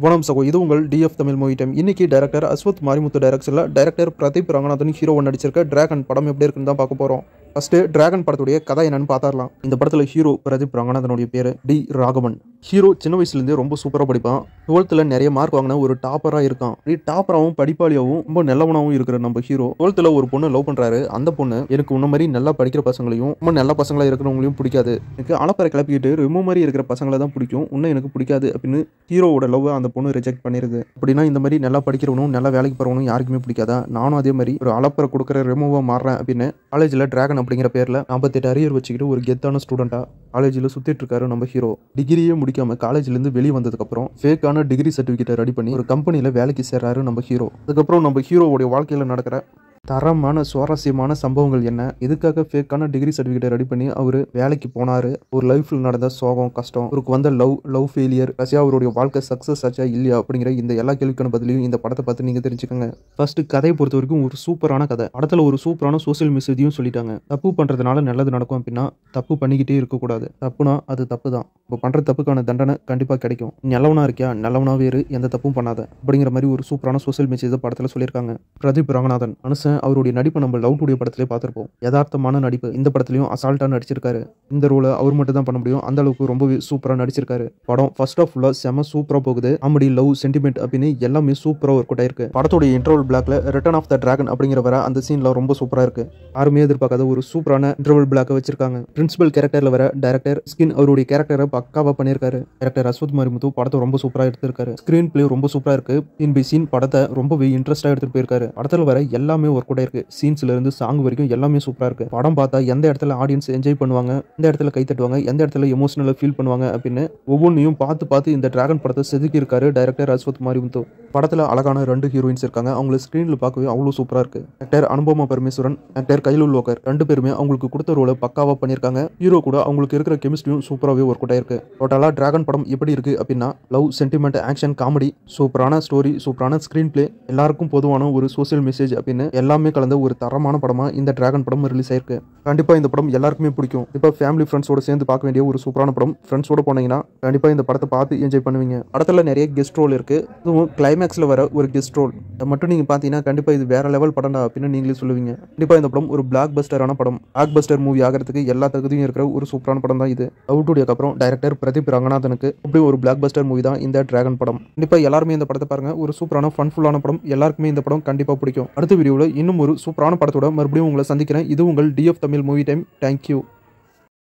வணக்கம் சகோ, இது உங்கள் டிஎஃப் தமிழ் மூவி டைம். இன்னைக்கு டைரக்டர் அஸ்வத் மாரிமுத்து டைரக்ஷன்ல டைரக்டர் பிரதீப் ரங்கநாதன் ஹீரோவை நடிச்சிருக்க டிராகன் படம் எப்படி இருக்குன்னு தான் பார்க்க போறோம். ஃபர்ஸ்ட் டிராகன் படத்துடைய கதை என்னன்னு பார்த்தாரலாம். இந்த படத்துல ஹீரோ பிரதீப் ரங்கநாதனுடைய பேரு டி ராகவன். ஹீரோ சின்ன வயசுலேருந்தே ரொம்ப சூப்பராக படிப்பான். 12th நிறைய மார்க் வாங்கின ஒரு டாப்பராக இருக்கான். டாப்பராகவும் படிப்பாளியாகவும் ரொம்ப நல்லவனாகவும் இருக்கிற நம்ம ஹீரோ 12th ஒரு பொண்ணு லவ் பண்றாரு. அந்த பொண்ணு எனக்கு உன்ன மாதிரி நல்லா படிக்கிற பசங்களையும் ரொம்ப நல்ல பசங்களா இருக்கிறவங்களையும் பிடிக்காது, எனக்கு அலப்பறை கிளப்பிக்கிட்டு ரொம்ப மாதிரி இருக்கிற பசங்களை தான் பிடிக்கும், உன்னை எனக்கு பிடிக்காது அப்படின்னு ஹீரோவோட லவ் அந்த பொண்ணு ரிஜெக்ட் பண்ணிருது. அப்படின்னா இந்த மாதிரி நல்லா படிக்கிறவனும் நல்லா வேலைக்கு போறவனும் யாருக்குமே பிடிக்காதா? நானும் அதே மாதிரி ஒரு அலப்பறை கொடுக்குற ரெமோவா மாறுறேன் அப்படின்னு காலேஜில் டிராகன் அப்படிங்கிற பேர்ல 48 அரியர் வச்சுக்கிட்டு ஒரு கெத்தான ஸ்டூடெண்டா காலேஜில் சுத்திட்டு இருக்காரு நம்ம ஹீரோ. டிகிரியே முடிக்காம காலேஜ்ல இருந்து வெளியே வந்ததுக்கு அப்புறம் ஃபேக்கான டிகிரி சர்டிபிகேட்டை ரெடி பண்ணி ஒரு கம்பெனில வேலைக்கு சேர்றாரு நம்ம ஹீரோ. அதுக்கப்புறம் நம்ம ஹீரோவுடைய வாழ்க்கையில நடக்கிற தரமான சுவாரஸ்யமான சம்பவங்கள் என்ன, எதுக்காக ஃபேக்கான டிகிரி சர்டிஃபிகேட்டை ரெடி பண்ணி அவர் வேலைக்கு போனாரு, ஒரு லைஃப்ல நடந்த சோகம் கஷ்டம், அவருக்கு வந்த லவ் ஃபெயிலியர், கடைசியாக அவருடைய வாழ்க்கை சக்ஸஸ் ஆச்சா இல்லையா அப்படிங்கிற இந்த எல்லா கேள்விக்கான பதிலையும் இந்த படத்தை பார்த்து நீங்க தெரிஞ்சுக்கோங்க. ஃபர்ஸ்ட் கதையை பொறுத்த வரைக்கும் ஒரு சூப்பரான கதை. படத்துல ஒரு சூப்பரான சோசியல் மெசேஜையும் சொல்லிட்டாங்க. தப்பு பண்றதுனால நல்லது நடக்கும் அப்படின்னா தப்பு பண்ணிக்கிட்டே இருக்கக்கூடாது. தப்புனா அது தப்பு தான். இப்போ பண்ற தப்புக்கான தண்டனை கண்டிப்பா கிடைக்கும். நல்லவனா இருக்கியா, நல்லவனாவே இரு, எந்த தப்பும் பண்ணாத அப்படிங்கிற மாதிரி ஒரு சூப்பரான சோசியல் மெசேஜ் படத்துல சொல்லியிருக்காங்க. பிரதீப் ரங்கநாதன் மனுஷன் அவருடைய நடிப்பு நம்ம லவ் டுடே படத்திலே பார்த்திருப்போம். யதார்த்தமான நடிப்பு. இந்த படத்திலையும் அசால்ட்டா நடிச்சிருக்காரு. இந்த ரோலை அவர் மட்டும் தான் பண்ண முடியும், அந்த அளவுக்கு ரொம்பவே சூப்பரா நடிச்சிருக்காரு. படம் ஃபர்ஸ்ட் ஆஃப் ஃபுல்லா செம சூப்பரா போகுது. காமெடி, லவ், சென்டிமெண்ட் அப்படின்னு எல்லாமே சூப்பரா ஒர்க் அவுட் ஆயிருக்கு. படத்தோட இன்டர்வல் பிளாக்ல ரிட்டர்ன் ஆஃப் த டிராகன் அப்படிங்கிற வர அந்த சீன்ல ரொம்ப சூப்பரா இருக்கு. யாருமே எதிர்பார்க்காத ஒரு சூப்பரான இன்டர்வல் பிளாக் வச்சிருக்காங்க. பிரின்சிபல் கேரக்டர்ல வர டைரக்டர் ஸ்கின் அவருடைய கேரக்டரை பக்காவா பண்ணியிருக்காரு. டைரக்டர் அஸ்வத் மாரிமுத்து படத்தை ரொம்ப சூப்பரா எடுத்திருக்காரு. ஸ்கிரீன் பிளே ரொம்ப சூப்பரா இருக்கு. சீன் பை சீன் படத்தை ரொம்பவே இன்ட்ரெஸ்டா எடுத்துட்டு போயிருக்காரு. படத்துல வர எல்லாமே ஒர்க் அவுட் ஆயிருக்கு. சீன்ஸ்ல இருந்து சாங் வரைக்கும் எல்லாமே சூப்பரா இருக்கு. படம் பார்த்தா எந்த இடத்துல ஆடியன்ஸ் என்ஜாய் பண்ணுவாங்க, எந்த இடத்துல கை தட்டுவாங்க, எந்த இடத்துல எமோஷனலா ஃபீல் பண்ணுவாங்க அப்படின்னு ஒவ்வொன்றையும் பார்த்து இந்த டிராகன் படத்தை செதுக்கி இருக்காரு டைரக்டர் அஸ்வத் மாரிமுத்து. படத்துல அழகான 2 ஹீரோயின்ஸ் இருக்காங்க. அவங்கள ஸ்கிரீன்ல பார்க்கவே அவ்வளவு சூப்பரா இருக்கு. ஆக்டர் அனுபமா பரமேஸ்வரன், ஆக்டர் கைலுல் லோகர் 2 பேருமே அவங்களுக்கு கொடுத்த ரோலை பக்காவா பண்ணியிருக்காங்க. ஹீரோ கூட அவங்களுக்கு இருக்கிற கெமிஸ்ட்ரியும் சூப்பராகவே ஒர்க் அவுட் ஆயிருக்கு. டோட்டலா டிராகன் படம் எப்படி இருக்கு அப்படின்னா லவ், சென்டிமெண்ட், ஆக்ஷன், காமெடி, சூப்பரான ஸ்டோரி, சூப்பரான ஸ்கிரீன் பிளே, எல்லாருக்கும் பொதுவான ஒரு சோசியல் மெசேஜ் அப்படின்னு எல்லாமே கலந்த ஒரு தரமான படமா இந்த டிராகன் படம் ரிலீஸ் ஆயிருக்கு. கண்டிப்பா இந்த படம் எல்லாருக்குமே பிடிக்கும். இப்போ ஃபேமிலி ஃப்ரெண்ட்ஸோட சேர்ந்து பார்க்க வேண்டிய ஒரு சூப்பரான படம். ஃப்ரெண்ட்ஸோட போனீங்கன்னா கண்டிப்பா இந்த படத்தை பார்த்து என்ஜாய் பண்ணுவீங்க. படத்துல நிறைய கெஸ்ட் ரோல் இருக்கு. அதுவும் கிளைமேக்ஸ்ல வர ஒரு கெஸ்ட் ரோல் மட்டும் நீங்க பாத்தீங்கன்னா கண்டிப்பா இது வேற லெவல் படம்டா அப்படின்னு நீங்களே சொல்லுவீங்க. கண்டிப்பா இந்த படம் ஒரு பிளாக் பஸ்டரான படம். பிளாக் பஸ்டர் மூவி ஆகிறதுக்கு எல்லா தகுதியும் இருக்கிற ஒரு சூப்பரான படம் தான் இது. லவ் டுடேக்கு அப்புறம் டைரக்டர் பிரதீப் ரங்கநாதனுக்கு அப்படி ஒரு பிளாக் பஸ்டர் மூவி தான் இந்த டிராகன் படம். கண்டிப்பா எல்லாருமே இந்த படத்தை பாருங்க. ஒரு சூப்பரான ஃபன்ஃபுல்லான படம். எல்லாருக்குமே இந்த படம் கண்டிப்பா பிடிக்கும். அடுத்த வீடியோவில் இன்னும் ஒரு சூப்பரான படத்தோட மறுபடியும் உங்களை சந்திக்கிறேன். இது உங்கள் TF Tamil movie time. Thank you.